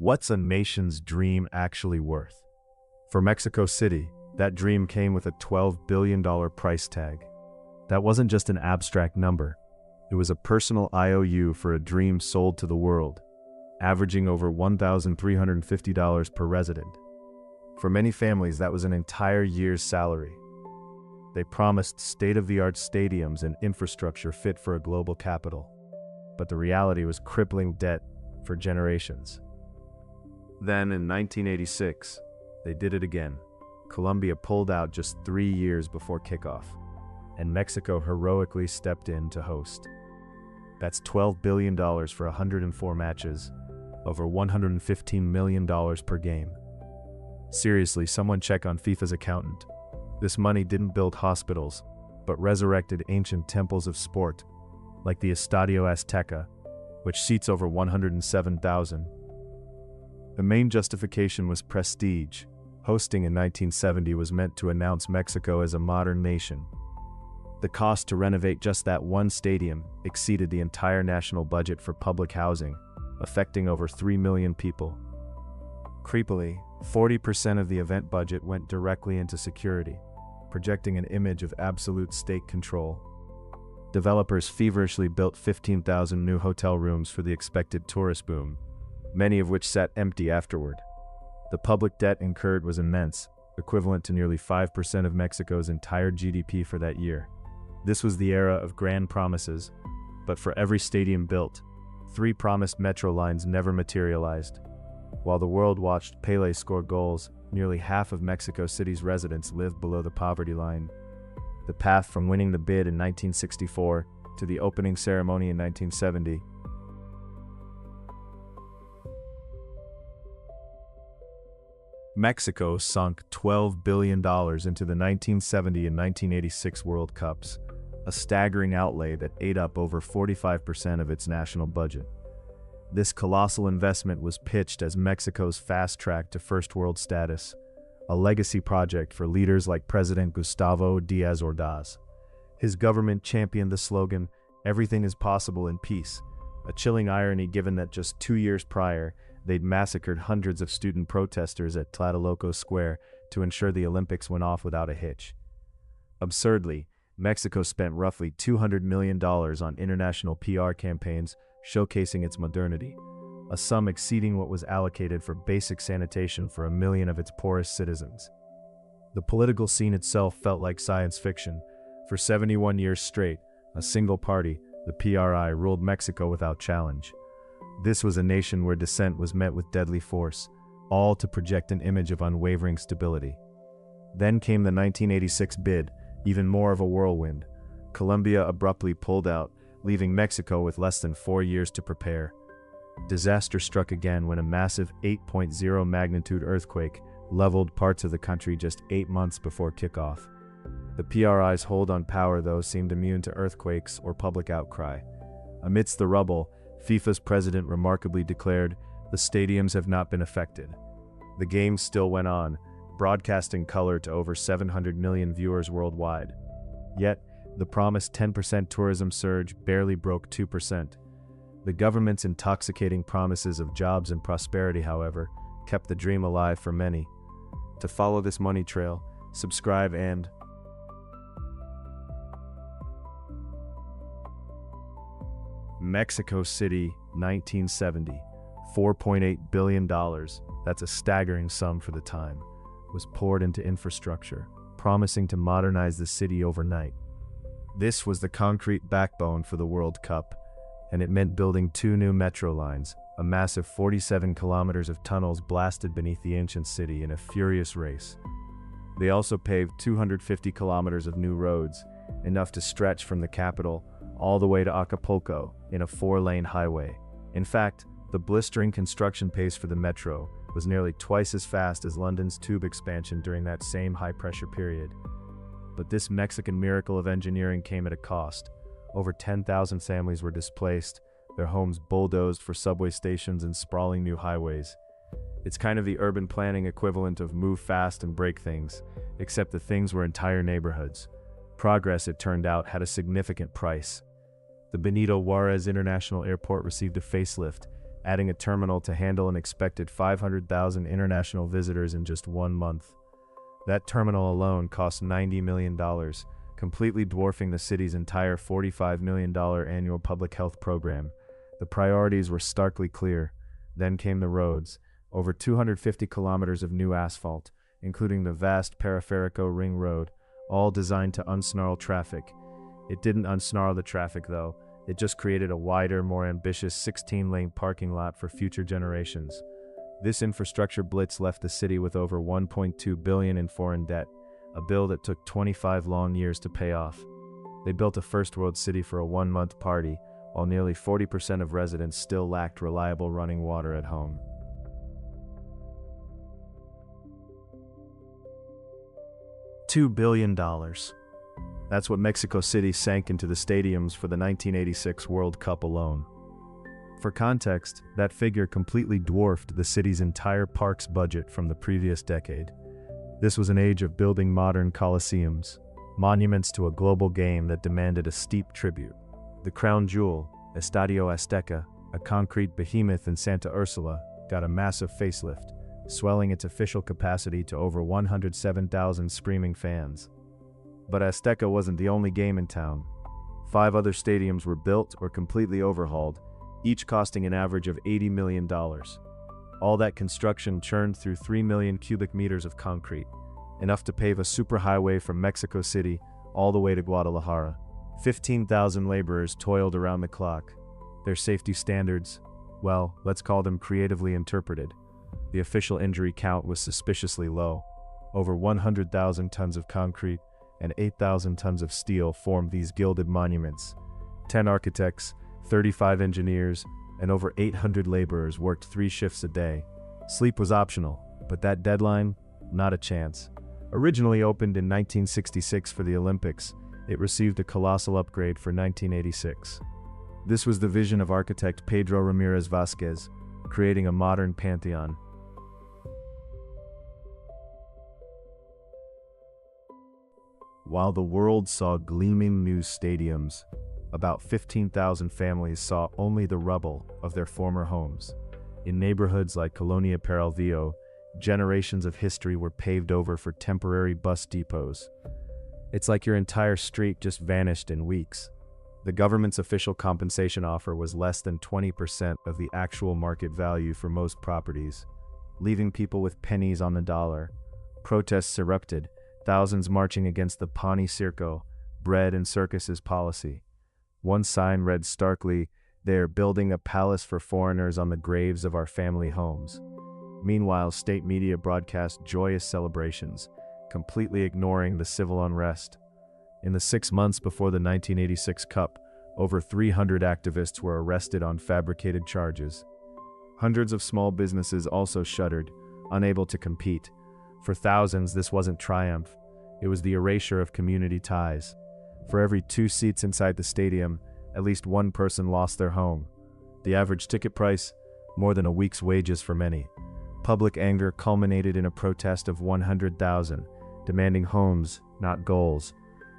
What's a nation's dream actually worth? For Mexico City, that dream came with a $12 billion price tag. That wasn't just an abstract number. It was a personal IOU for a dream sold to the world, averaging over $1,350 per resident. For many families, that was an entire year's salary. They promised state-of-the-art stadiums and infrastructure fit for a global capital. But the reality was crippling debt for generations. Then, in 1986, they did it again. Colombia pulled out just 3 years before kickoff, and Mexico heroically stepped in to host. That's $12 billion for 104 matches, over $115 million per game. Seriously, someone check on FIFA's accountant. This money didn't build hospitals, but resurrected ancient temples of sport, like the Estadio Azteca, which seats over 107,000. The main justification was prestige. Hosting in 1970 was meant to announce Mexico as a modern nation. The cost to renovate just that one stadium exceeded the entire national budget for public housing, affecting over 3 million people. Creepily, 40% of the event budget went directly into security, projecting an image of absolute state control. Developers feverishly built 15,000 new hotel rooms for the expected tourist boom, many of which sat empty afterward. The public debt incurred was immense, equivalent to nearly 5% of Mexico's entire GDP for that year. This was the era of grand promises, but for every stadium built, 3 promised metro lines never materialized. While the world watched Pelé score goals, nearly half of Mexico City's residents lived below the poverty line. The path from winning the bid in 1964 to the opening ceremony in 1970. Mexico sunk $12 billion into the 1970 and 1986 World Cups, a staggering outlay that ate up over 45% of its national budget. This colossal investment was pitched as Mexico's fast track to first world status, a legacy project for leaders like President Gustavo Díaz Ordaz. His government championed the slogan, "Everything is possible in peace," a chilling irony given that just 2 years prior, they'd massacred hundreds of student protesters at Tlatelolco Square to ensure the Olympics went off without a hitch. Absurdly, Mexico spent roughly $200 million on international PR campaigns showcasing its modernity, a sum exceeding what was allocated for basic sanitation for 1 million of its poorest citizens. The political scene itself felt like science fiction. For 71 years straight, a single party, the PRI, ruled Mexico without challenge. This was a nation where dissent was met with deadly force, all to project an image of unwavering stability. Then came the 1986 bid, even more of a whirlwind. Colombia abruptly pulled out, leaving Mexico with less than 4 years to prepare. Disaster struck again when a massive 8.0 magnitude earthquake leveled parts of the country just 8 months before kickoff. The PRI's hold on power, though, seemed immune to earthquakes or public outcry. Amidst the rubble, FIFA's president remarkably declared, "The stadiums have not been affected." The game still went on, broadcasting color to over 700 million viewers worldwide. Yet, the promised 10% tourism surge barely broke 2%. The government's intoxicating promises of jobs and prosperity, however, kept the dream alive for many. To follow this money trail, subscribe and Mexico City, 1970, $4.8 billion, that's a staggering sum for the time, was poured into infrastructure, promising to modernize the city overnight. This was the concrete backbone for the World Cup, and it meant building 2 new metro lines, a massive 47 kilometers of tunnels blasted beneath the ancient city in a furious race. They also paved 250 kilometers of new roads, enough to stretch from the capital all the way to Acapulco in a 4-lane highway. In fact, the blistering construction pace for the metro was nearly twice as fast as London's tube expansion during that same high-pressure period. But this Mexican miracle of engineering came at a cost. Over 10,000 families were displaced, their homes bulldozed for subway stations and sprawling new highways. It's kind of the urban planning equivalent of move fast and break things, except the things were entire neighborhoods. Progress, it turned out, had a significant price. The Benito Juarez International Airport received a facelift, adding a terminal to handle an expected 500,000 international visitors in just 1 month. That terminal alone cost $90 million, completely dwarfing the city's entire $45 million annual public health program. The priorities were starkly clear. Then came the roads, over 250 kilometers of new asphalt, including the vast Periferico Ring Road, all designed to unsnarl traffic. It didn't unsnarl the traffic, though. It just created a wider, more ambitious 16-lane parking lot for future generations. This infrastructure blitz left the city with over $1.2 billion in foreign debt, a bill that took 25 long years to pay off. They built a first-world city for a 1-month party, while nearly 40% of residents still lacked reliable running water at home. $2 billion. That's what Mexico City sank into the stadiums for the 1986 World Cup alone. For context, that figure completely dwarfed the city's entire parks budget from the previous decade. This was an age of building modern Colosseums, monuments to a global game that demanded a steep tribute. The crown jewel, Estadio Azteca, a concrete behemoth in Santa Ursula, got a massive facelift, swelling its official capacity to over 107,000 screaming fans. But Azteca wasn't the only game in town. 5 other stadiums were built or completely overhauled, each costing an average of $80 million. All that construction churned through 3 million cubic meters of concrete, enough to pave a superhighway from Mexico City all the way to Guadalajara. 15,000 laborers toiled around the clock. Their safety standards, well, let's call them creatively interpreted. The official injury count was suspiciously low. Over 100,000 tons of concrete and 8,000 tons of steel formed these gilded monuments. 10 architects, 35 engineers, and over 800 laborers worked 3 shifts a day. Sleep was optional, but that deadline, not a chance. Originally opened in 1966 for the Olympics, it received a colossal upgrade for 1986. This was the vision of architect Pedro Ramirez Vázquez, creating a modern pantheon. While the world saw gleaming new stadiums, about 15,000 families saw only the rubble of their former homes. In neighborhoods like Colonia Peralvillo, generations of history were paved over for temporary bus depots. It's like your entire street just vanished in weeks. The government's official compensation offer was less than 20% of the actual market value for most properties, leaving people with pennies on the dollar. Protests erupted, thousands marching against the Pani Circo, bread and circuses policy. One sign read starkly, "They are building a palace for foreigners on the graves of our family homes." Meanwhile, state media broadcast joyous celebrations, completely ignoring the civil unrest. In the 6 months before the 1986 Cup, over 300 activists were arrested on fabricated charges. Hundreds of small businesses also shuttered, unable to compete. For thousands, this wasn't triumph. It was the erasure of community ties. For every 2 seats inside the stadium, at least 1 person lost their home. The average ticket price, more than a week's wages for many. Public anger culminated in a protest of 100,000, demanding homes, not goals.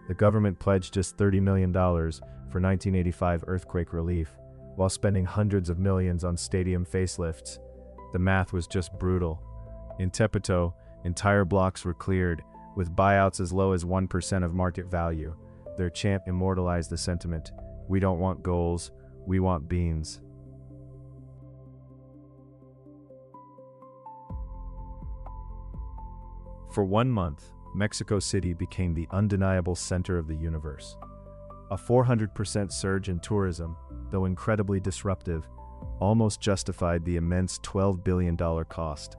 The government pledged just $30 million for 1985 earthquake relief, while spending hundreds of millions on stadium facelifts. The math was just brutal. In Tepito, entire blocks were cleared, with buyouts as low as 1% of market value. Their chant immortalized the sentiment, "We don't want goals, we want beans." For 1 month, Mexico City became the undeniable center of the universe. A 400% surge in tourism, though incredibly disruptive, almost justified the immense $12 billion cost.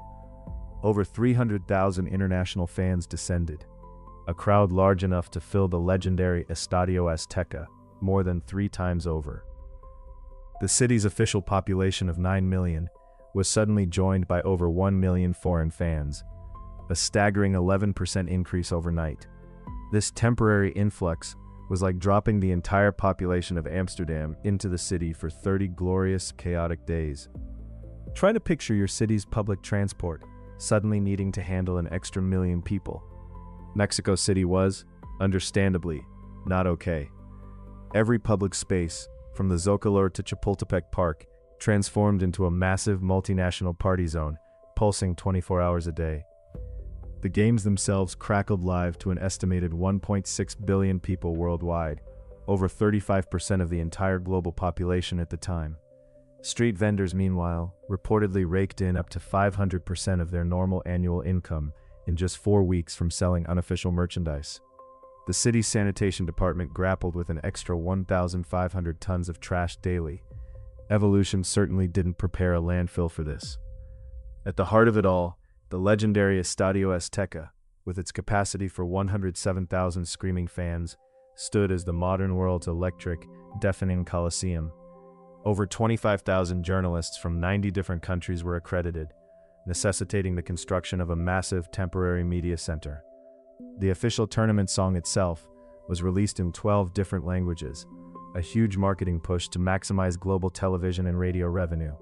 Over 300,000 international fans descended, a crowd large enough to fill the legendary Estadio Azteca more than 3 times over. The city's official population of 9 million was suddenly joined by over 1 million foreign fans, a staggering 11% increase overnight. This temporary influx was like dropping the entire population of Amsterdam into the city for 30 glorious, chaotic days. Try to picture your city's public transport suddenly needing to handle an extra million people. Mexico City was, understandably, not okay. Every public space, from the Zocalo to Chapultepec Park, transformed into a massive multinational party zone, pulsing 24 hours a day. The games themselves crackled live to an estimated 1.6 billion people worldwide, over 35% of the entire global population at the time. Street vendors, meanwhile, reportedly raked in up to 500% of their normal annual income in just 4 weeks from selling unofficial merchandise. The city's sanitation department grappled with an extra 1,500 tons of trash daily. Evolution certainly didn't prepare a landfill for this. At the heart of it all, the legendary Estadio Azteca, with its capacity for 107,000 screaming fans, stood as the modern world's electric, deafening Colosseum. Over 25,000 journalists from 90 different countries were accredited, necessitating the construction of a massive temporary media center. The official tournament song itself was released in 12 different languages, a huge marketing push to maximize global television and radio revenue.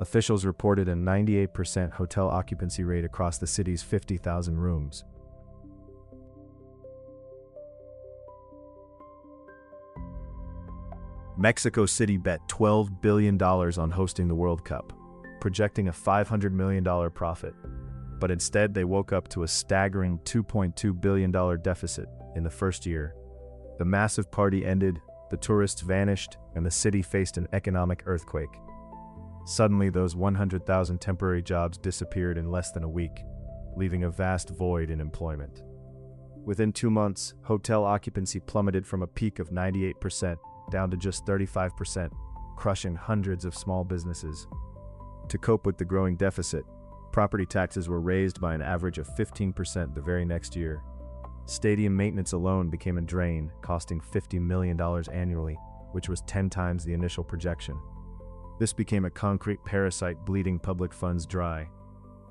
Officials reported a 98% hotel occupancy rate across the city's 50,000 rooms. Mexico City bet $12 billion on hosting the World Cup, projecting a $500 million profit. But instead, they woke up to a staggering $2.2 billion deficit in the first year. The massive party ended, the tourists vanished, and the city faced an economic earthquake. Suddenly, those 100,000 temporary jobs disappeared in less than a week, leaving a vast void in employment. Within 2 months, hotel occupancy plummeted from a peak of 98% down to just 35%, crushing hundreds of small businesses. To cope with the growing deficit, property taxes were raised by an average of 15% the very next year. Stadium maintenance alone became a drain, costing $50 million annually, which was 10 times the initial projection. This became a concrete parasite bleeding public funds dry.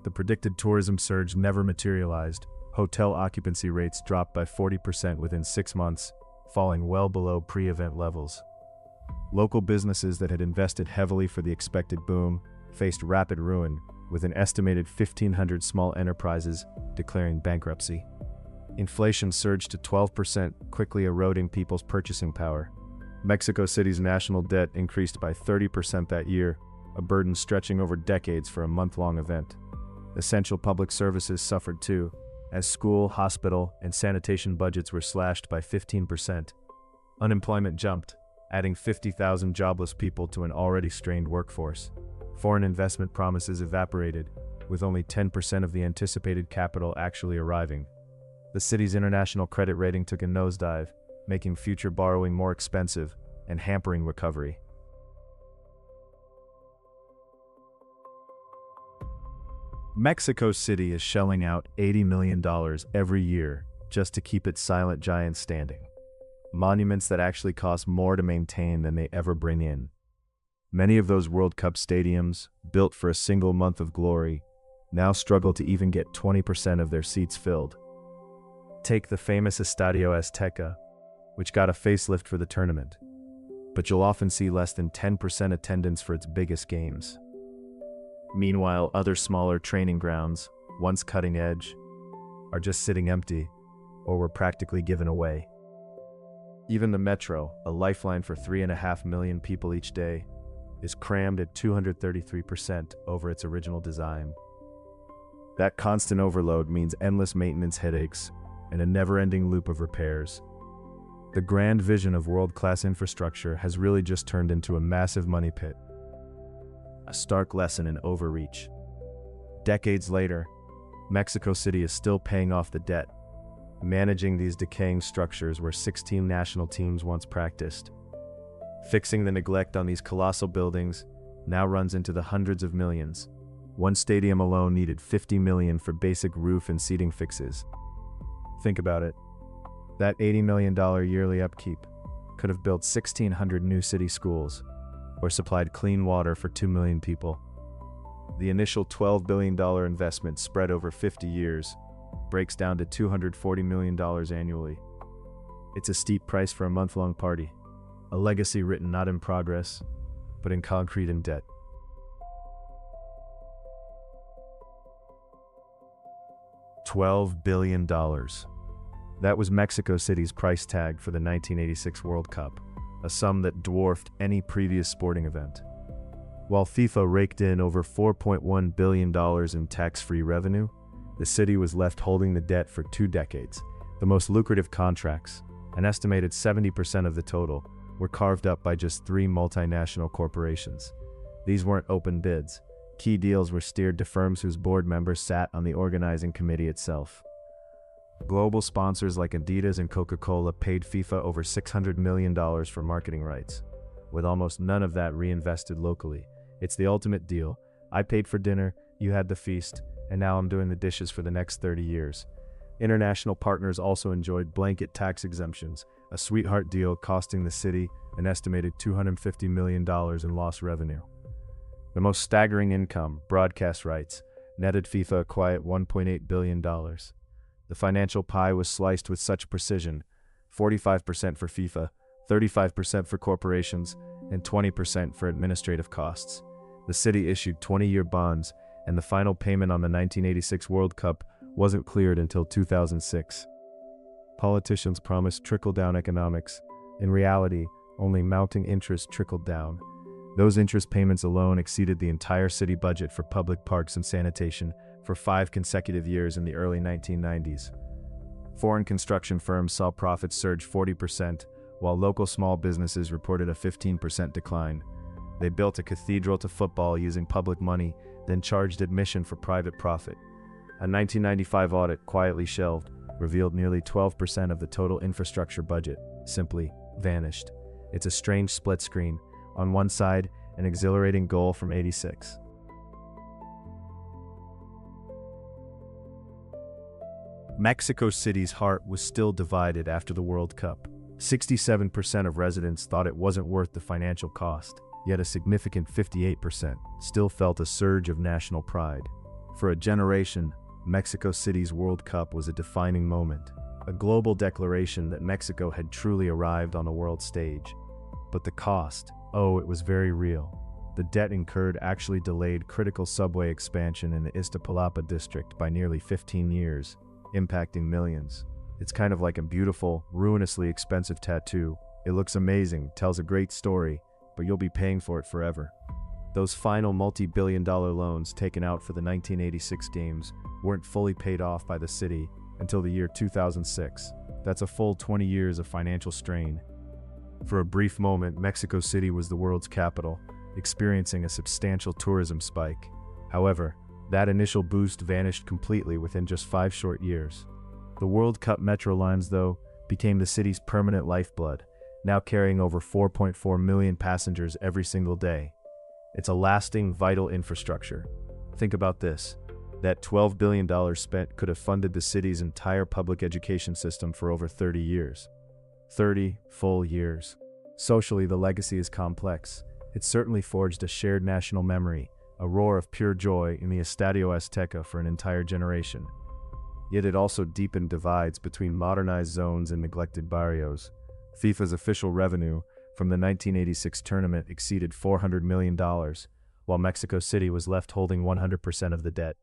The predicted tourism surge never materialized. Hotel occupancy rates dropped by 40% within 6 months, falling well below pre-event levels. Local businesses that had invested heavily for the expected boom faced rapid ruin, with an estimated 1,500 small enterprises declaring bankruptcy. Inflation surged to 12%, quickly eroding people's purchasing power. Mexico City's national debt increased by 30% that year, a burden stretching over decades for a month-long event. Essential public services suffered too, as school, hospital, and sanitation budgets were slashed by 15%. Unemployment jumped, adding 50,000 jobless people to an already strained workforce. Foreign investment promises evaporated, with only 10% of the anticipated capital actually arriving. The city's international credit rating took a nosedive, making future borrowing more expensive and hampering recovery. Mexico City is shelling out $80 million every year just to keep its silent giants standing. Monuments that actually cost more to maintain than they ever bring in. Many of those World Cup stadiums, built for a single month of glory, now struggle to even get 20% of their seats filled. Take the famous Estadio Azteca, which got a facelift for the tournament, but you'll often see less than 10% attendance for its biggest games. Meanwhile, other smaller training grounds, once cutting edge, are just sitting empty or were practically given away. Even the metro, a lifeline for 3.5 million people each day, is crammed at 233% over its original design. That constant overload means endless maintenance headaches and a never-ending loop of repairs. The grand vision of world-class infrastructure has really just turned into a massive money pit. A stark lesson in overreach. Decades later, Mexico City is still paying off the debt, managing these decaying structures where 16 national teams once practiced. Fixing the neglect on these colossal buildings now runs into the hundreds of millions. One stadium alone needed $50 million for basic roof and seating fixes. Think about it. That $80 million yearly upkeep could have built 1,600 new city schools or supplied clean water for 2 million people. The initial $12 billion investment spread over 50 years breaks down to $240 million annually. It's a steep price for a month-long party, a legacy written not in progress, but in concrete and debt. $12 billion. That was Mexico City's price tag for the 1986 World Cup, a sum that dwarfed any previous sporting event. While FIFA raked in over $4.1 billion in tax-free revenue, the city was left holding the debt for 2 decades. The most lucrative contracts, an estimated 70% of the total, were carved up by just 3 multinational corporations. These weren't open bids. Key deals were steered to firms whose board members sat on the organizing committee itself. Global sponsors like Adidas and Coca-Cola paid FIFA over $600 million for marketing rights, with almost none of that reinvested locally. It's the ultimate deal. I paid for dinner, you had the feast, and now I'm doing the dishes for the next 30 years. International partners also enjoyed blanket tax exemptions, a sweetheart deal costing the city an estimated $250 million in lost revenue. The most staggering income, broadcast rights, netted FIFA a quiet $1.8 billion. The financial pie was sliced with such precision: 45% for FIFA, 35% for corporations, and 20% for administrative costs. The city issued 20-year bonds, and the final payment on the 1986 World Cup wasn't cleared until 2006. Politicians promised trickle-down economics. In reality, only mounting interest trickled down. Those interest payments alone exceeded the entire city budget for public parks and sanitation for 5 consecutive years in the early 1990s. Foreign construction firms saw profits surge 40%, while local small businesses reported a 15% decline. They built a cathedral to football using public money, then charged admission for private profit. A 1995 audit, quietly shelved, revealed nearly 12% of the total infrastructure budget simply vanished. It's a strange split screen. On one side, an exhilarating goal from '86. Mexico City's heart was still divided after the World Cup. 67% of residents thought it wasn't worth the financial cost, yet a significant 58% still felt a surge of national pride. For a generation, Mexico City's World Cup was a defining moment, a global declaration that Mexico had truly arrived on the world stage. But the cost, oh, it was very real. The debt incurred actually delayed critical subway expansion in the Iztapalapa district by nearly 15 years, impacting millions. It's kind of like a beautiful, ruinously expensive tattoo. It looks amazing, tells a great story, but you'll be paying for it forever. Those final multi-billion-dollar loans taken out for the 1986 games weren't fully paid off by the city until the year 2006. That's a full 20 years of financial strain. For a brief moment, Mexico City was the world's capital, experiencing a substantial tourism spike. However, that initial boost vanished completely within just 5 short years. The World Cup metro lines, though, became the city's permanent lifeblood, now carrying over 4.4 million passengers every single day. It's a lasting, vital infrastructure. Think about this. That $12 billion spent could have funded the city's entire public education system for over 30 years. 30 full years. Socially, the legacy is complex. It certainly forged a shared national memory, a roar of pure joy in the Estadio Azteca for an entire generation. Yet it also deepened divides between modernized zones and neglected barrios. FIFA's official revenue from the 1986 tournament exceeded $400 million, while Mexico City was left holding 100% of the debt.